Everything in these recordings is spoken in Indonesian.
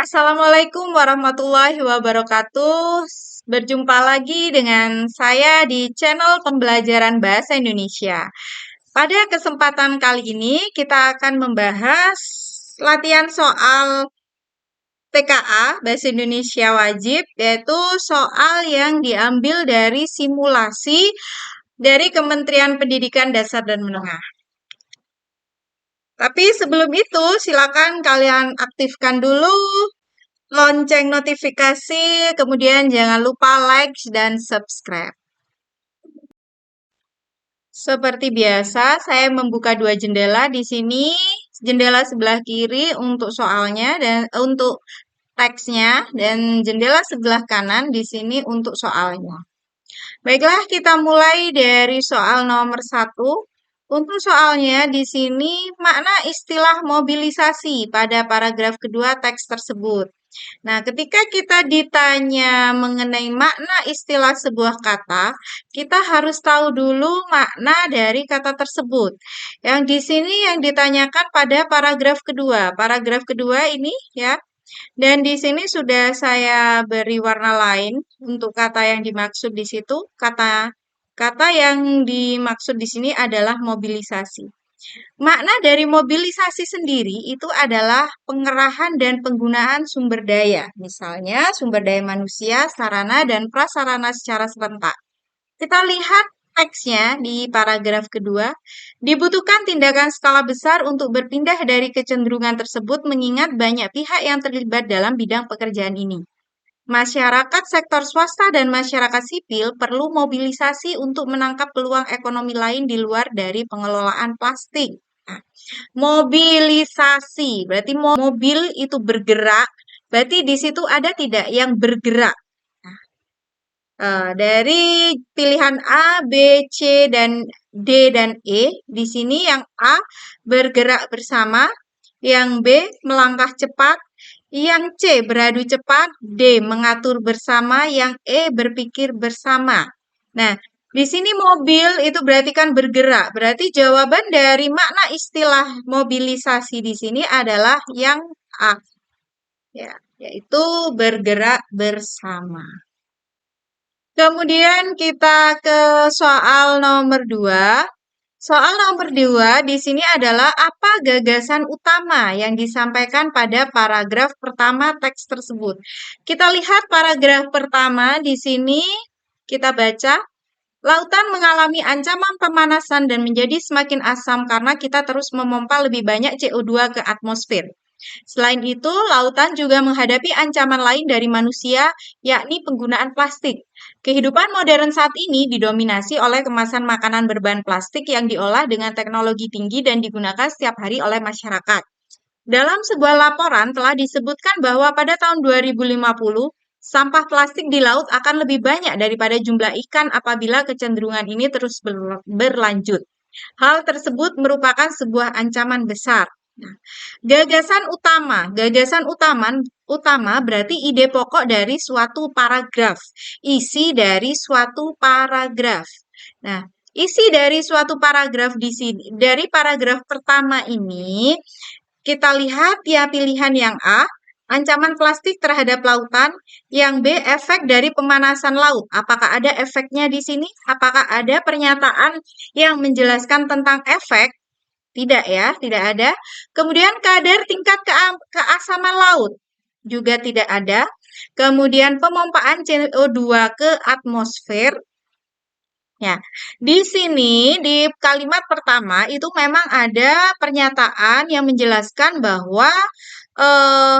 Assalamualaikum warahmatullahi wabarakatuh. Berjumpa lagi dengan saya di channel pembelajaran bahasa Indonesia. Pada kesempatan kali ini kita akan membahas latihan soal TKA Bahasa Indonesia Wajib, yaitu soal yang diambil dari simulasi dari Kementerian Pendidikan Dasar dan Menengah. Tapi sebelum itu, silakan kalian aktifkan dulu lonceng notifikasi, kemudian jangan lupa like dan subscribe. Seperti biasa, saya membuka dua jendela di sini. Jendela sebelah kiri untuk soalnya dan untuk teksnya, dan jendela sebelah kanan di sini untuk soalnya. Baiklah, kita mulai dari soal nomor 1. Untuk soalnya di sini makna istilah mobilisasi pada paragraf kedua teks tersebut. Nah, ketika kita ditanya mengenai makna istilah sebuah kata, kita harus tahu dulu makna dari kata tersebut. Yang di sini yang ditanyakan pada paragraf kedua. Paragraf kedua ini ya. Dan di sini sudah saya beri warna lain untuk kata yang dimaksud di situ. Kata yang dimaksud di sini adalah mobilisasi. Makna dari mobilisasi sendiri itu adalah pengerahan dan penggunaan sumber daya, misalnya sumber daya manusia, sarana, dan prasarana secara serentak. Kita lihat teksnya di paragraf kedua. Dibutuhkan tindakan skala besar untuk berpindah dari kecenderungan tersebut mengingat banyak pihak yang terlibat dalam bidang pekerjaan ini. Masyarakat sektor swasta dan masyarakat sipil perlu mobilisasi untuk menangkap peluang ekonomi lain di luar dari pengelolaan plastik. Nah, mobilisasi, berarti mobil itu bergerak, berarti di situ ada tidak yang bergerak. Dari pilihan A, B, C, dan D, dan E, di sini yang A bergerak bersama, yang B melangkah cepat, yang C beradu cepat, D mengatur bersama, yang E berpikir bersama. Nah, di sini mobil itu berarti kan bergerak. Berarti jawaban dari makna istilah mobilisasi di sini adalah yang A. Ya, yaitu bergerak bersama. Kemudian kita ke soal nomor 2. Soal nomor 2 di sini adalah apa gagasan utama yang disampaikan pada paragraf pertama teks tersebut. Kita lihat paragraf pertama di sini, kita baca. Lautan mengalami ancaman pemanasan dan menjadi semakin asam karena kita terus memompa lebih banyak CO2 ke atmosfer. Selain itu, lautan juga menghadapi ancaman lain dari manusia, yakni penggunaan plastik. Kehidupan modern saat ini didominasi oleh kemasan makanan berbahan plastik yang diolah dengan teknologi tinggi dan digunakan setiap hari oleh masyarakat. Dalam sebuah laporan telah disebutkan bahwa pada tahun 2050, sampah plastik di laut akan lebih banyak daripada jumlah ikan apabila kecenderungan ini terus berlanjut. Hal tersebut merupakan sebuah ancaman besar. Nah, gagasan utama berarti ide pokok dari suatu paragraf, isi dari suatu paragraf. Nah, isi dari suatu paragraf di sini, dari paragraf pertama ini, kita lihat ya pilihan yang A, ancaman plastik terhadap lautan, yang B, efek dari pemanasan laut. Apakah ada efeknya di sini? Apakah ada pernyataan yang menjelaskan tentang efek? Tidak ya, tidak ada. Kemudian kadar tingkat keasaman laut juga tidak ada. Kemudian pemompaan CO2 ke atmosfer. Ya, di sini di kalimat pertama itu memang ada pernyataan yang menjelaskan bahwa eh,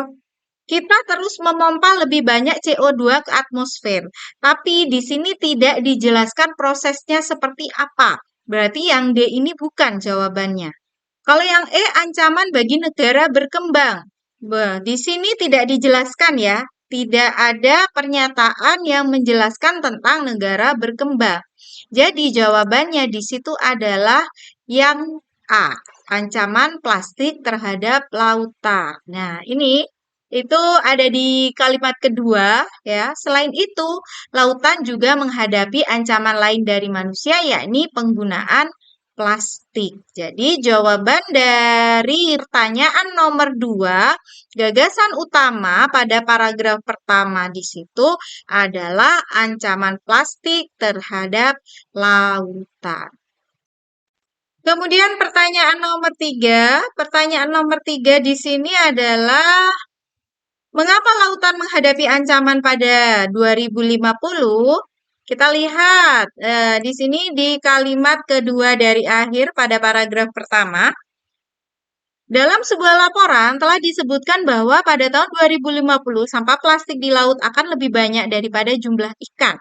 kita terus memompa lebih banyak CO2 ke atmosfer. Tapi di sini tidak dijelaskan prosesnya seperti apa. Berarti yang D ini bukan jawabannya. Kalau yang E, ancaman bagi negara berkembang. Di sini tidak dijelaskan ya. Tidak ada pernyataan yang menjelaskan tentang negara berkembang. Jadi jawabannya di situ adalah yang A, ancaman plastik terhadap lautan. Nah, ini itu ada di kalimat kedua ya. Selain itu, lautan juga menghadapi ancaman lain dari manusia yakni penggunaan plastik. Jadi jawaban dari pertanyaan nomor 2, gagasan utama pada paragraf pertama di situ adalah ancaman plastik terhadap lautan. Kemudian pertanyaan nomor 3 di sini adalah mengapa lautan menghadapi ancaman pada 2050? Kita lihat di sini di kalimat kedua dari akhir pada paragraf pertama. Dalam sebuah laporan telah disebutkan bahwa pada tahun 2050 sampah plastik di laut akan lebih banyak daripada jumlah ikan.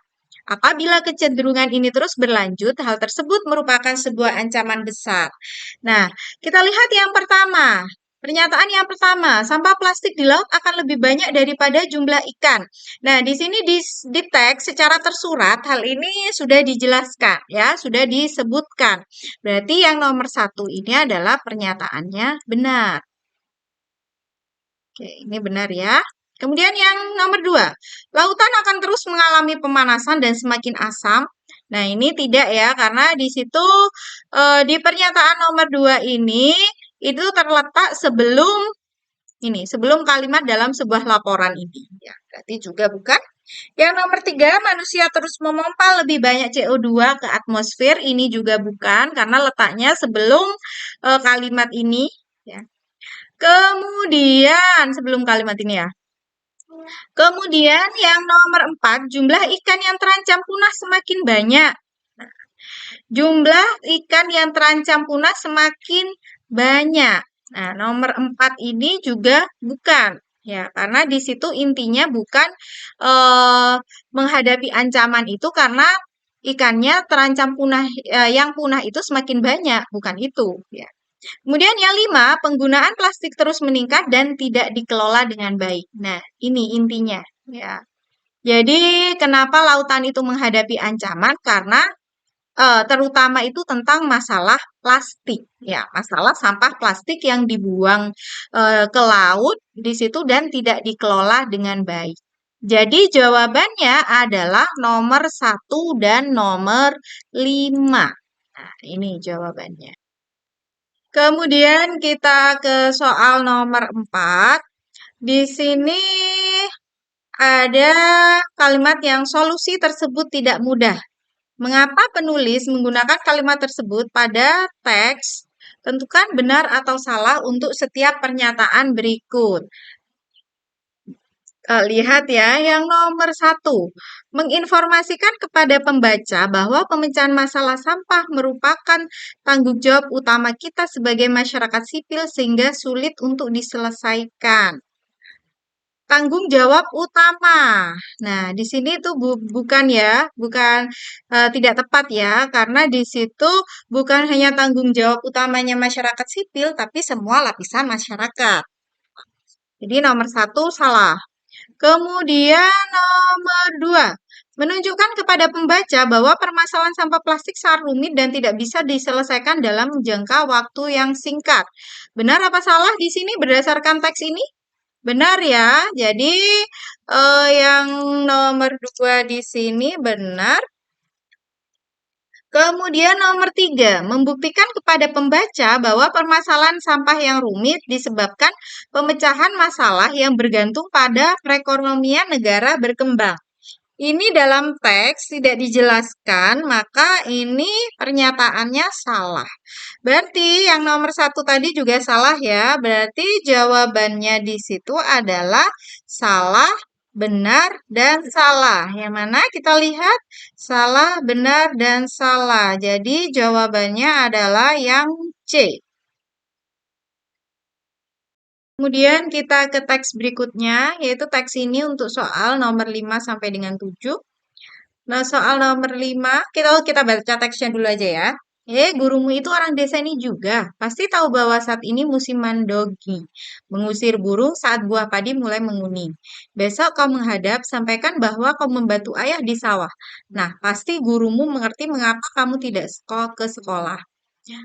Apabila kecenderungan ini terus berlanjut, hal tersebut merupakan sebuah ancaman besar. Nah, kita lihat yang pertama. Pernyataan yang pertama, sampah plastik di laut akan lebih banyak daripada jumlah ikan. Nah, di sini di teks secara tersurat hal ini sudah dijelaskan, ya, sudah disebutkan. Berarti yang nomor 1 ini adalah pernyataannya benar. Oke, ini benar ya. Kemudian yang nomor 2, lautan akan terus mengalami pemanasan dan semakin asam. Nah, ini tidak ya, karena di situ di pernyataan nomor 2 ini itu terletak sebelum kalimat dalam sebuah laporan ini. Ya, berarti juga bukan. Yang nomor 3, manusia terus memompa lebih banyak CO2 ke atmosfer. Ini juga bukan, karena letaknya sebelum kalimat ini. Ya. Kemudian, sebelum kalimat ini ya. Kemudian yang nomor 4, jumlah ikan yang terancam punah semakin banyak. Jumlah ikan yang terancam punah semakin banyak. Nah, nomor 4 ini juga bukan. Ya, karena di situ intinya bukan menghadapi ancaman itu karena ikannya terancam punah, yang punah itu semakin banyak, bukan itu. Ya. Kemudian yang 5, penggunaan plastik terus meningkat dan tidak dikelola dengan baik. Nah, ini intinya. Ya. Jadi, kenapa lautan itu menghadapi ancaman? Karena terutama itu tentang masalah plastik, ya, masalah sampah plastik yang dibuang ke laut di situ dan tidak dikelola dengan baik. Jadi jawabannya adalah nomor 1 dan nomor 5. Nah, ini jawabannya. Kemudian kita ke soal nomor 4. Di sini ada kalimat yang solusi tersebut tidak mudah. Mengapa penulis menggunakan kalimat tersebut pada teks? Tentukan benar atau salah untuk setiap pernyataan berikut. Lihat ya, yang nomor 1. Menginformasikan kepada pembaca bahwa pemecahan masalah sampah merupakan tanggung jawab utama kita sebagai masyarakat sipil sehingga sulit untuk diselesaikan. Tanggung jawab utama. Nah, di sini itu bukan ya, bukan tidak tepat ya, karena di situ bukan hanya tanggung jawab utamanya masyarakat sipil, tapi semua lapisan masyarakat. Jadi nomor 1 salah. Kemudian nomor 2, menunjukkan kepada pembaca bahwa permasalahan sampah plastik sangat rumit dan tidak bisa diselesaikan dalam jangka waktu yang singkat. Benar apa salah di sini berdasarkan teks ini? Benar ya. Jadi yang nomor 2 di sini benar. Kemudian nomor 3, membuktikan kepada pembaca bahwa permasalahan sampah yang rumit disebabkan pemecahan masalah yang bergantung pada perekonomian negara berkembang. Ini dalam teks tidak dijelaskan, maka ini pernyataannya salah. Berarti yang nomor 1 tadi juga salah ya. Berarti jawabannya di situ adalah salah, benar, dan salah. Yang mana kita lihat salah, benar, dan salah. Jadi jawabannya adalah yang C. Kemudian kita ke teks berikutnya, yaitu teks ini untuk soal nomor 5 sampai dengan 7. Nah, soal nomor 5, kita baca teksnya dulu aja ya. Gurumu itu orang desa ini juga. Pasti tahu bahwa saat ini musim mandogi. Mengusir burung saat buah padi mulai menguning. Besok kau menghadap, sampaikan bahwa kau membantu ayah di sawah. Nah, pasti gurumu mengerti mengapa kamu tidak ke sekolah.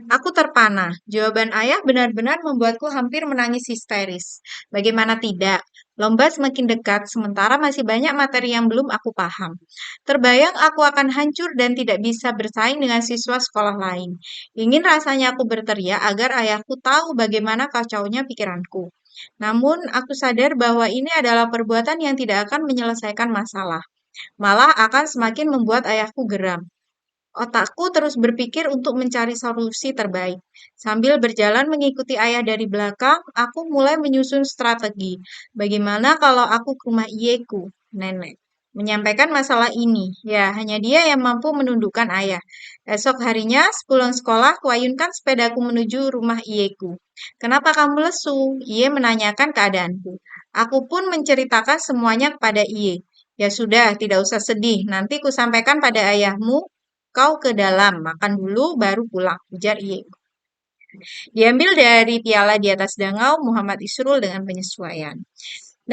Aku terpana. Jawaban ayah benar-benar membuatku hampir menangis histeris. Bagaimana tidak? Lomba semakin dekat, sementara masih banyak materi yang belum aku paham. Terbayang aku akan hancur dan tidak bisa bersaing dengan siswa sekolah lain. Ingin rasanya aku berteriak agar ayahku tahu bagaimana kacaunya pikiranku. Namun, aku sadar bahwa ini adalah perbuatan yang tidak akan menyelesaikan masalah. Malah akan semakin membuat ayahku geram. Otakku terus berpikir untuk mencari solusi terbaik. Sambil berjalan mengikuti ayah dari belakang, aku mulai menyusun strategi. Bagaimana kalau aku ke rumah Iyeku, nenek, menyampaikan masalah ini? Ya, hanya dia yang mampu menundukkan ayah. Esok harinya, sepulang sekolah, kuayunkan sepedaku menuju rumah Iyeku. Kenapa kamu lesu? Iye menanyakan keadaanku. Aku pun menceritakan semuanya kepada Iye. Ya sudah, tidak usah sedih. Nanti kusampaikan pada ayahmu. Kau ke dalam, makan dulu, baru pulang, ujar Iye. Diambil dari piala di atas dangau Muhammad Isrul dengan penyesuaian.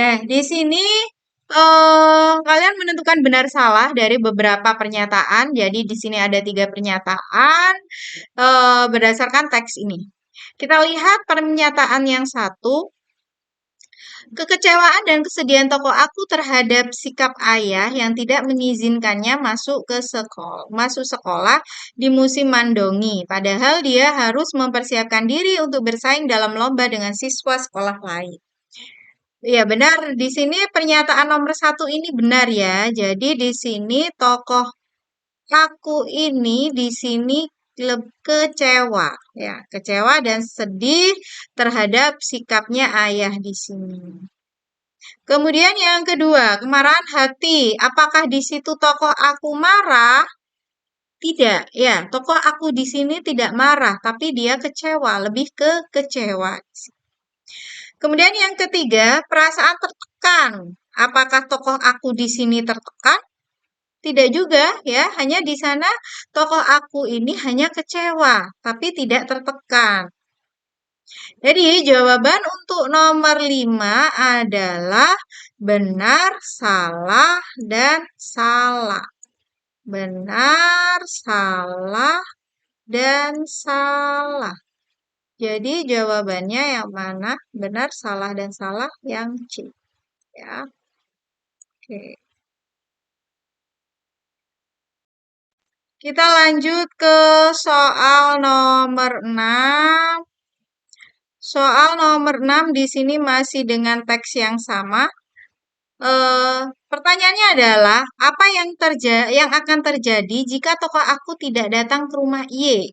Nah, di sini kalian menentukan benar salah dari beberapa pernyataan. Jadi di sini ada 3 pernyataan berdasarkan teks ini. Kita lihat pernyataan yang satu. Kekecewaan dan kesedihan tokoh aku terhadap sikap ayah yang tidak mengizinkannya masuk sekolah di musim mandongi. Padahal dia harus mempersiapkan diri untuk bersaing dalam lomba dengan siswa sekolah lain. Ya benar, di sini pernyataan nomor satu ini benar ya. Jadi di sini tokoh aku ini di sini kecewa, ya, kecewa dan sedih terhadap sikapnya ayah di sini. Kemudian yang kedua, kemarahan hati. Apakah di situ tokoh aku marah? Tidak, ya. Tokoh aku di sini tidak marah, tapi dia kecewa, lebih ke kecewa. Kemudian yang ketiga, perasaan tertekan. Apakah tokoh aku di sini tertekan? Tidak juga, ya. Hanya di sana tokoh aku ini hanya kecewa, tapi tidak tertekan. Jadi jawaban untuk nomor 5 adalah benar, salah, dan salah. Benar, salah, dan salah. Jadi jawabannya yang mana? Benar, salah, dan salah yang C. Ya. Oke. Kita lanjut ke soal nomor 6. Soal nomor 6 di sini masih dengan teks yang sama. Pertanyaannya adalah apa yang akan terjadi jika tokoh aku tidak datang ke rumah Y?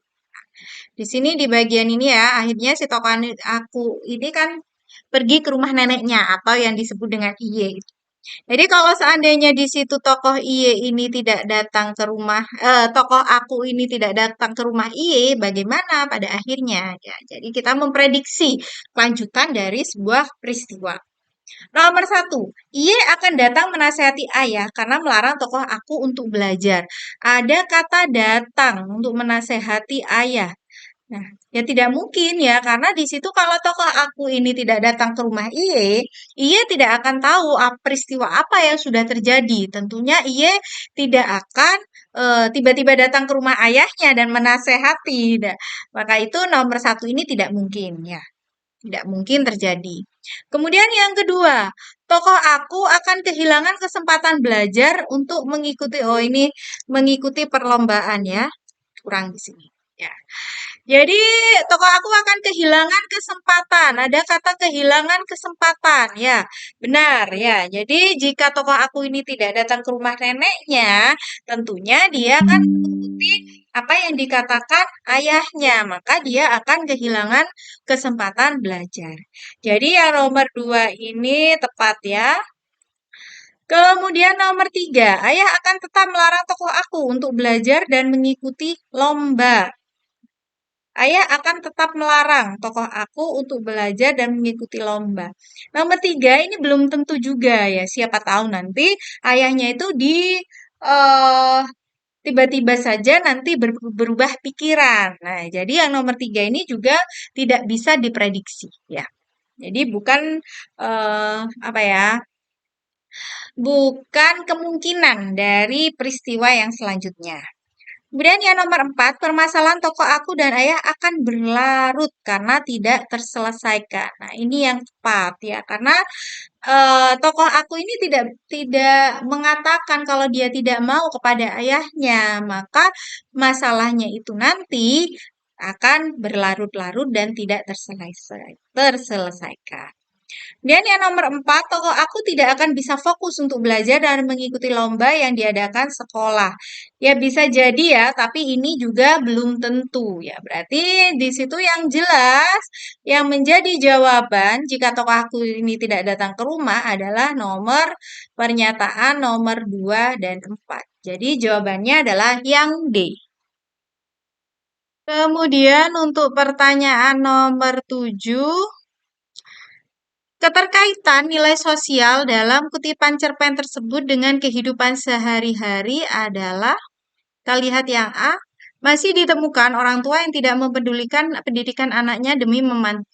Di sini di bagian ini ya, akhirnya si tokoh aku ini kan pergi ke rumah neneknya atau yang disebut dengan Y. Jadi kalau seandainya di situ tokoh Y ini tidak datang ke rumah, tokoh aku ini tidak datang ke rumah Y, bagaimana pada akhirnya? Ya, jadi kita memprediksi kelanjutan dari sebuah peristiwa. Nomor satu, Ie akan datang menasihati ayah karena melarang tokoh aku untuk belajar. Ada kata datang untuk menasehati ayah. Nah, ya tidak mungkin ya, karena di situ kalau tokoh aku ini tidak datang ke rumah Ie tidak akan tahu peristiwa apa yang sudah terjadi. Tentunya Ie tidak akan tiba-tiba datang ke rumah ayahnya dan menasehati. Nah, maka itu nomor satu ini tidak mungkin ya. Tidak mungkin terjadi. Kemudian yang kedua, tokoh aku akan kehilangan kesempatan belajar untuk mengikuti perlombaan ya. Kurang di sini. Ya. Jadi tokoh aku akan kehilangan kesempatan. Ada kata kehilangan kesempatan. Ya, benar ya. Jadi jika tokoh aku ini tidak datang ke rumah neneknya, tentunya dia akan mengikuti apa yang dikatakan ayahnya. Maka dia akan kehilangan kesempatan belajar. Jadi yang nomor 2 ini tepat ya. Kemudian nomor 3, ayah akan tetap melarang tokoh aku untuk belajar dan mengikuti lomba. Ayah akan tetap melarang tokoh aku untuk belajar dan mengikuti lomba. Nomor 3 ini belum tentu juga ya. Siapa tahu nanti ayahnya itu eh, tiba-tiba saja nanti berubah pikiran. Nah, jadi yang nomor 3 ini juga tidak bisa diprediksi ya. Jadi bukan apa ya? Bukan kemungkinan dari peristiwa yang selanjutnya. Kemudian yang nomor 4, permasalahan tokoh aku dan ayah akan berlarut karena tidak terselesaikan. Nah, ini yang tepat ya, karena tokoh aku ini tidak mengatakan kalau dia tidak mau kepada ayahnya, maka masalahnya itu nanti akan berlarut-larut dan tidak terselesaikan. Dan yang nomor 4, tokoh aku tidak akan bisa fokus untuk belajar dan mengikuti lomba yang diadakan sekolah. Ya bisa jadi ya, tapi ini juga belum tentu ya. Berarti di situ yang jelas, yang menjadi jawaban jika tokoh aku ini tidak datang ke rumah adalah pernyataan nomor 2 dan 4. Jadi jawabannya adalah yang D. Kemudian untuk pertanyaan nomor 7, keterkaitan nilai sosial dalam kutipan cerpen tersebut dengan kehidupan sehari-hari adalah, kita lihat yang A, masih ditemukan orang tua yang tidak mempedulikan pendidikan anaknya demi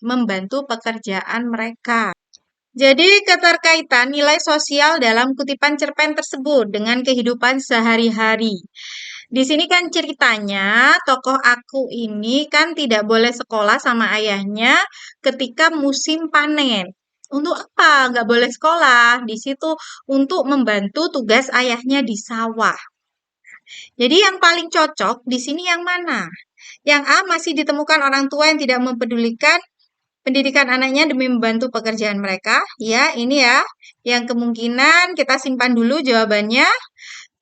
membantu pekerjaan mereka. Jadi keterkaitan nilai sosial dalam kutipan cerpen tersebut dengan kehidupan sehari-hari. Di sini kan ceritanya tokoh aku ini kan tidak boleh sekolah sama ayahnya ketika musim panen. Untuk apa nggak boleh sekolah? Di situ untuk membantu tugas ayahnya di sawah. Jadi yang paling cocok di sini yang mana? Yang A, masih ditemukan orang tua yang tidak mempedulikan pendidikan anaknya demi membantu pekerjaan mereka. Ya, ini ya. Yang kemungkinan kita simpan dulu jawabannya.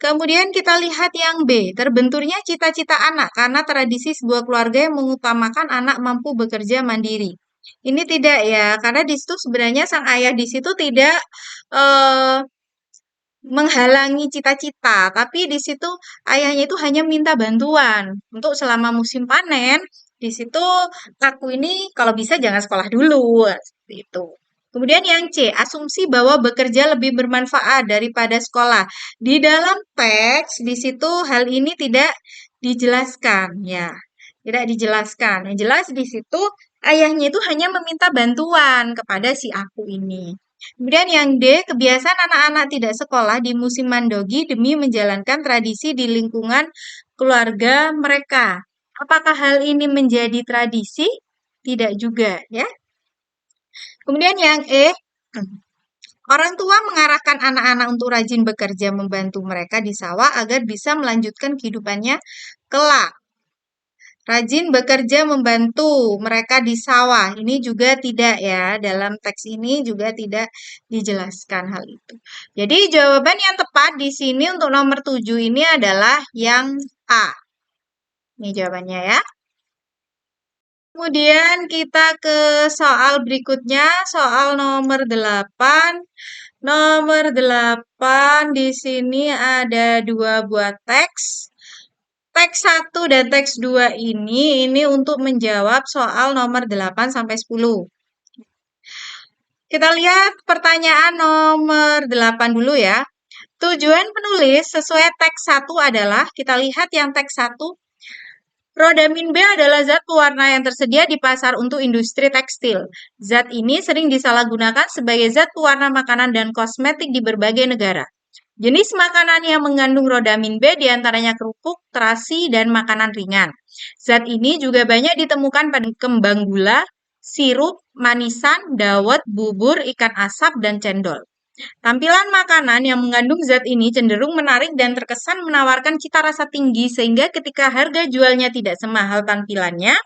Kemudian kita lihat yang B, terbenturnya cita-cita anak karena tradisi sebuah keluarga yang mengutamakan anak mampu bekerja mandiri. Ini tidak ya, karena di situ sebenarnya sang ayah di situ tidak eh, menghalangi cita-cita, tapi di situ ayahnya itu hanya minta bantuan untuk selama musim panen. Di situ aku ini kalau bisa jangan sekolah dulu, seperti itu. Kemudian yang C, asumsi bahwa bekerja lebih bermanfaat daripada sekolah. Di dalam teks di situ hal ini tidak dijelaskan ya. Tidak dijelaskan. Yang jelas di situ ayahnya itu hanya meminta bantuan kepada si aku ini. Kemudian yang D, kebiasaan anak-anak tidak sekolah di musim mandogi demi menjalankan tradisi di lingkungan keluarga mereka. Apakah hal ini menjadi tradisi? Tidak juga, ya. Kemudian yang E, orang tua mengarahkan anak-anak untuk rajin bekerja membantu mereka di sawah agar bisa melanjutkan kehidupannya kelak. Rajin bekerja membantu mereka di sawah. Ini juga tidak ya, dalam teks ini juga tidak dijelaskan hal itu. Jadi jawaban yang tepat di sini untuk nomor 7 ini adalah yang A. Ini jawabannya ya. Kemudian kita ke soal berikutnya, soal nomor 8. Nomor 8 di sini ada 2 buah teks. Teks 1 dan teks 2 ini untuk menjawab soal nomor 8 sampai 10. Kita lihat pertanyaan nomor 8 dulu ya. Tujuan penulis sesuai teks 1 adalah, kita lihat yang teks 1, rodamin B adalah zat pewarna yang tersedia di pasar untuk industri tekstil. Zat ini sering disalahgunakan sebagai zat pewarna makanan dan kosmetik di berbagai negara. Jenis makanan yang mengandung rodamin B diantaranya kerupuk, terasi, dan makanan ringan. Zat ini juga banyak ditemukan pada kembang gula, sirup, manisan, dawet, bubur, ikan asap, dan cendol. Tampilan makanan yang mengandung zat ini cenderung menarik dan terkesan menawarkan cita rasa tinggi sehingga ketika harga jualnya tidak semahal tampilannya,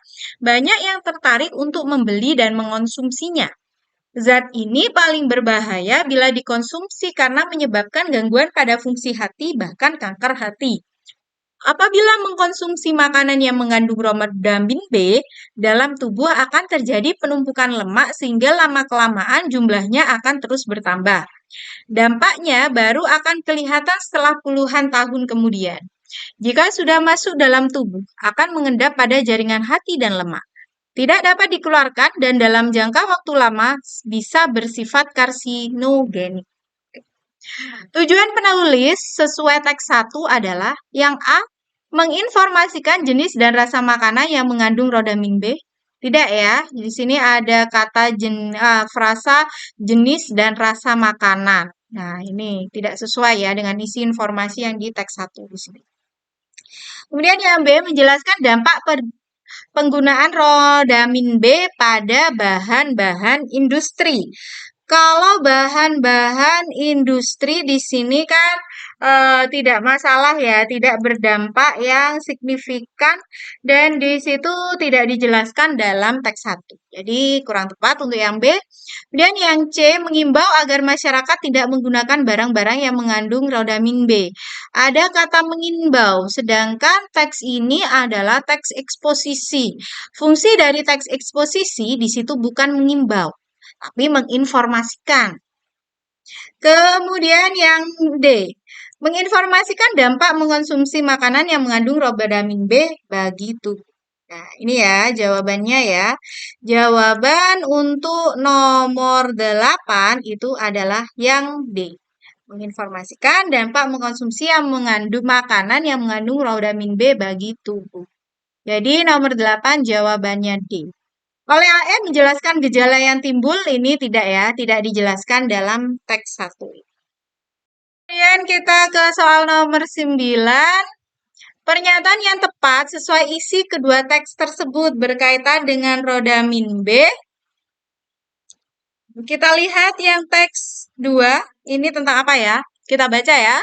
banyak yang tertarik untuk membeli dan mengonsumsinya. Zat ini paling berbahaya bila dikonsumsi karena menyebabkan gangguan pada fungsi hati, bahkan kanker hati. Apabila mengkonsumsi makanan yang mengandung rodamin B, dalam tubuh akan terjadi penumpukan lemak sehingga lama-kelamaan jumlahnya akan terus bertambah. Dampaknya baru akan kelihatan setelah puluhan tahun kemudian. Jika sudah masuk dalam tubuh, akan mengendap pada jaringan hati dan lemak. Tidak dapat dikeluarkan dan dalam jangka waktu lama bisa bersifat karsinogenik. Tujuan penulis sesuai teks 1 adalah yang A, menginformasikan jenis dan rasa makanan yang mengandung rodamin B. Tidak ya, di sini ada kata frasa jenis dan rasa makanan. Nah, ini tidak sesuai ya dengan isi informasi yang di teks 1 di sini. Kemudian yang B menjelaskan dampak penggunaan rodamin B pada bahan-bahan industri. Kalau bahan-bahan industri di sini kan tidak masalah ya, tidak berdampak yang signifikan dan di situ tidak dijelaskan dalam teks 1. Jadi kurang tepat untuk yang B. Dan yang C mengimbau agar masyarakat tidak menggunakan barang-barang yang mengandung rodamin B. Ada kata mengimbau, sedangkan teks ini adalah teks eksposisi. Fungsi dari teks eksposisi di situ bukan mengimbau, tapi menginformasikan. Kemudian yang D, menginformasikan dampak mengkonsumsi makanan yang mengandung rodamin B bagi tubuh. Nah, ini ya jawabannya ya. Jawaban untuk nomor 8 itu adalah yang D. Menginformasikan dampak mengkonsumsi yang mengandung makanan yang mengandung rodamin B bagi tubuh. Jadi nomor 8 jawabannya D. Kalau yang E menjelaskan gejala yang timbul, ini tidak ya, tidak dijelaskan dalam teks 1. Kemudian kita ke soal nomor 9. Pernyataan yang tepat sesuai isi kedua teks tersebut berkaitan dengan rodamin B. Kita lihat yang teks 2, ini tentang apa ya? Kita baca ya.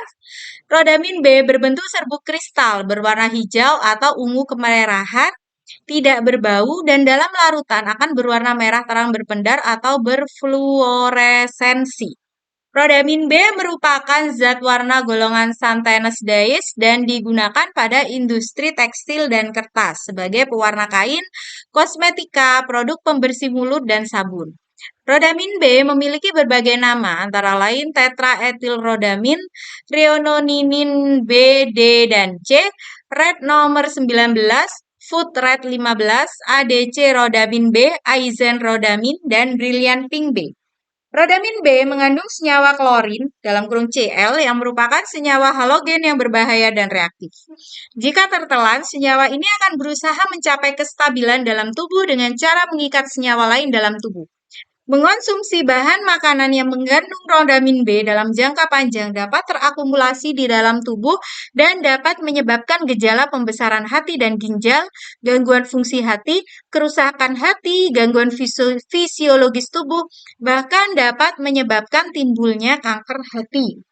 Rodamin B berbentuk serbuk kristal berwarna hijau atau ungu kemerahan, tidak berbau, dan dalam larutan akan berwarna merah terang berpendar atau berfluoresensi. Rodamin B merupakan zat warna golongan xanthanus dyes dan digunakan pada industri tekstil dan kertas sebagai pewarna kain, kosmetika, produk pembersih mulut, dan sabun. Rodamin B memiliki berbagai nama, antara lain tetraetilrodamin, threoninin B, D, dan C, red nomor 19, food red 15, ADC rodamin B, isenrodamin, dan brilliant pink B. Rodamin B mengandung senyawa klorin dalam kurung Cl yang merupakan senyawa halogen yang berbahaya dan reaktif. Jika tertelan, senyawa ini akan berusaha mencapai kestabilan dalam tubuh dengan cara mengikat senyawa lain dalam tubuh. Mengonsumsi bahan makanan yang mengandung rodamin B dalam jangka panjang dapat terakumulasi di dalam tubuh dan dapat menyebabkan gejala pembesaran hati dan ginjal, gangguan fungsi hati, kerusakan hati, gangguan fisiologis tubuh, bahkan dapat menyebabkan timbulnya kanker hati.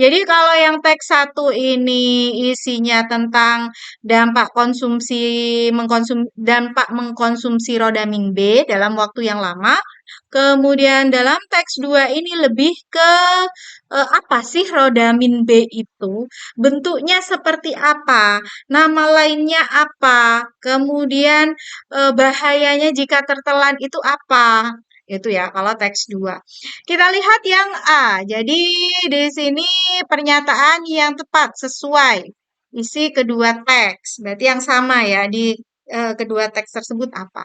Jadi kalau yang teks 1 ini isinya tentang dampak mengkonsumsi rodamin B dalam waktu yang lama. Kemudian dalam teks 2 ini lebih ke apa sih rodamin B itu? Bentuknya seperti apa? Nama lainnya apa? Kemudian bahayanya jika tertelan itu apa? Itu ya kalau teks 2. Kita lihat yang A. Jadi di sini pernyataan yang tepat sesuai isi kedua teks. Berarti yang sama ya di kedua teks tersebut apa?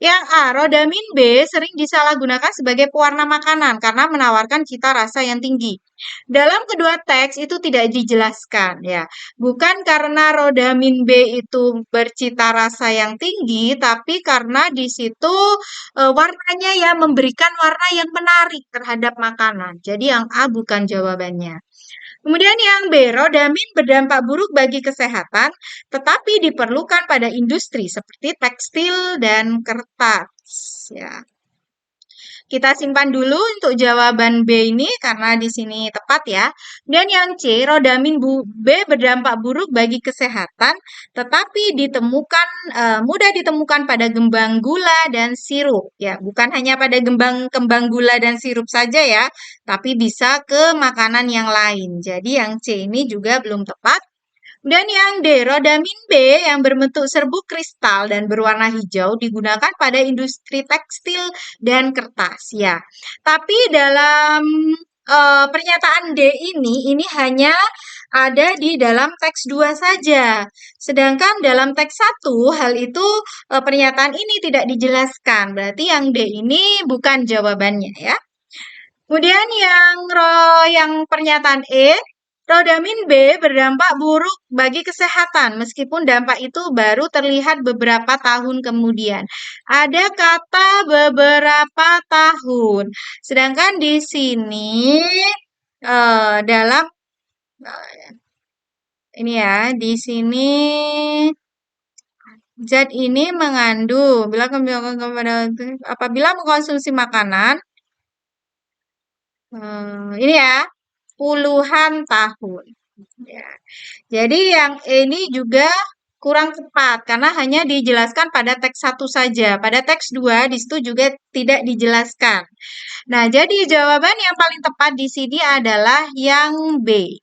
Yang A, rodamin B sering disalahgunakan sebagai pewarna makanan karena menawarkan cita rasa yang tinggi. Dalam kedua teks itu tidak dijelaskan ya. Bukan karena rodamin B itu bercita rasa yang tinggi, tapi karena di situ warnanya ya memberikan warna yang menarik terhadap makanan. Jadi yang A bukan jawabannya. Kemudian yang B, rodamin berdampak buruk bagi kesehatan, tetapi diperlukan pada industri seperti tekstil dan kertas. Ya. Kita simpan dulu untuk jawaban B ini karena di sini tepat ya. Dan yang C, rodamin B berdampak buruk bagi kesehatan, tetapi mudah ditemukan pada kembang gula dan sirup. Ya, bukan hanya pada kembang gula dan sirup saja ya, tapi bisa ke makanan yang lain. Jadi yang C ini juga belum tepat. Dan yang D, rodamin B yang berbentuk serbuk kristal dan berwarna hijau digunakan pada industri tekstil dan kertas ya. Tapi dalam pernyataan D ini hanya ada di dalam teks 2 saja. Sedangkan dalam teks 1 hal itu pernyataan ini tidak dijelaskan. Berarti yang D ini bukan jawabannya ya. Kemudian yang pernyataan E, rodamin B berdampak buruk bagi kesehatan, meskipun dampak itu baru terlihat beberapa tahun kemudian. Ada kata beberapa tahun, sedangkan di sini dalam Ini ya, di sini zat ini mengandung apabila mengkonsumsi makanan ini ya puluhan tahun. Ya. Jadi yang ini juga kurang tepat karena hanya dijelaskan pada teks satu saja. Pada teks dua di situ juga tidak dijelaskan. Nah, jadi jawaban yang paling tepat di sini adalah yang B.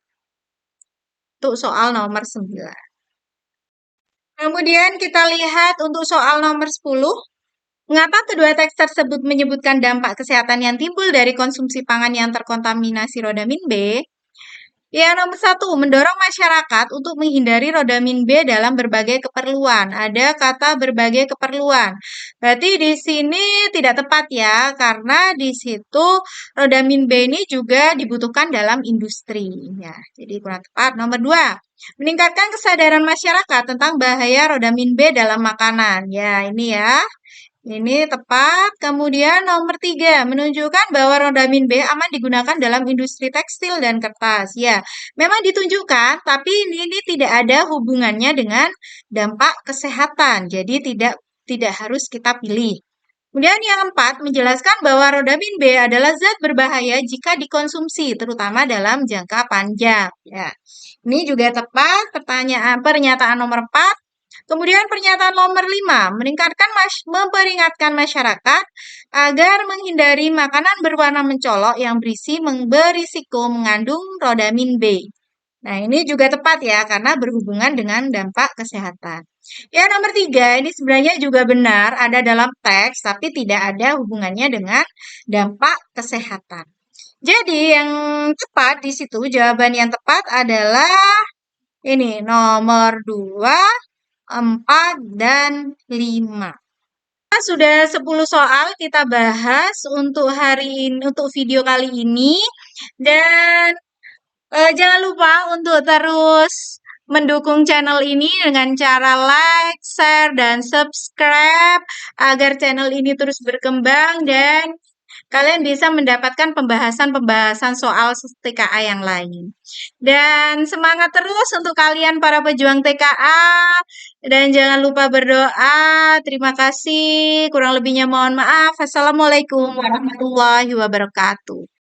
Untuk soal nomor 9. Kemudian kita lihat untuk soal nomor 10. Mengapa kedua teks tersebut menyebutkan dampak kesehatan yang timbul dari konsumsi pangan yang terkontaminasi rodamin B? Ya, nomor satu, mendorong masyarakat untuk menghindari rodamin B dalam berbagai keperluan. Ada kata berbagai keperluan. Berarti di sini tidak tepat ya, karena di situ rodamin B ini juga dibutuhkan dalam industri. Ya, jadi kurang tepat. Nomor dua, meningkatkan kesadaran masyarakat tentang bahaya rodamin B dalam makanan. Ya, ini ya. Ini tepat. Kemudian nomor 3, menunjukkan bahwa rodamin B aman digunakan dalam industri tekstil dan kertas. Ya, memang ditunjukkan, tapi ini tidak ada hubungannya dengan dampak kesehatan. Jadi tidak harus kita pilih. Kemudian yang 4, menjelaskan bahwa rodamin B adalah zat berbahaya jika dikonsumsi, terutama dalam jangka panjang. Ya, ini juga tepat. Pernyataan nomor 4. Kemudian pernyataan nomor 5, memperingatkan masyarakat agar menghindari makanan berwarna mencolok yang berisiko mengandung rodamin B. Nah, ini juga tepat ya, karena berhubungan dengan dampak kesehatan. Ya, nomor 3, ini sebenarnya juga benar, ada dalam teks, tapi tidak ada hubungannya dengan dampak kesehatan. Jadi, yang tepat di situ, jawaban yang tepat adalah ini, nomor 2, 4, dan 5. Sudah 10 soal kita bahas untuk hari ini, untuk video kali ini. Dan jangan lupa untuk terus mendukung channel ini dengan cara like, share, dan subscribe agar channel ini terus berkembang dan kalian bisa mendapatkan pembahasan-pembahasan soal TKA yang lain. Dan semangat terus untuk kalian para pejuang TKA. Dan jangan lupa berdoa. Terima kasih. Kurang lebihnya mohon maaf. Assalamualaikum warahmatullahi wabarakatuh.